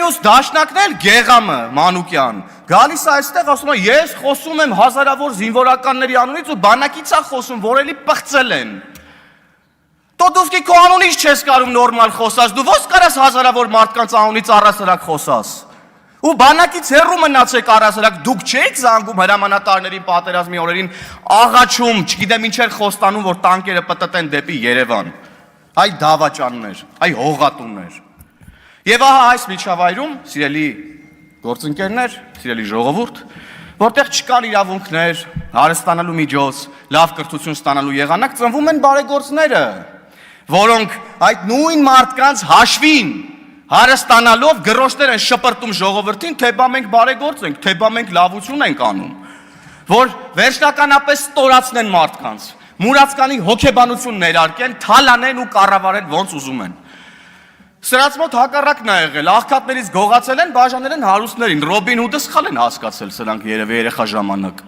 մյուս դաշնակն էլ Գեղամը Մանուկյան գալիս այստեղ ասում է ես խոսում եմ հազարավոր զինվորականների անունից ու բանակից է խոսում, որ էլի պղծել են։ Տոդովկի քո անունից չես կարում նորմալ խոսած, դու ո՞ս կարաս հազարավոր մարդկանց անունից առասարակ խոսած։ Ու բանակից հեռու մնացեք առասարակ, դուք չեք զանգում հրամանատարների պատերազմի օրերին աղաչում, չգիտեմ ինչեր խոստանում, որ տանկերը պտտեն դեպի Երևան։ Այ դավաճաններ, այ հողատուններ։ Եվ ահա այս միջավայրում, սիրելի գործընկերներ, սիրելի ժողովուրդ, որտեղ չկան իրավունքներ, հարստանալու միջոց, լավ կրթություն ստանալու եղանակ, ծնվում են բարեգործները, որոնք այդ նույն մարդկանց հաշվին հարստանալով գրոշներ են շպրտում ժողովրդին, թե բա մենք բարեգործ ենք, թե բա մենք լավություն ենք անում, որ վերջնականապես ստորացնեն մարդկանց, մուրացկանի հոգեբանություն ներարկեն, թալանեն ու կառավարեն ոնց ուզում են։ Սրանց մոտ հակառակն է եղել, աղքատներից գողացել են, բաժանել են հարուստներին, Ռոբին Հուդը սխալ են հասկացել սրանք երևի երեխա ժամանակ։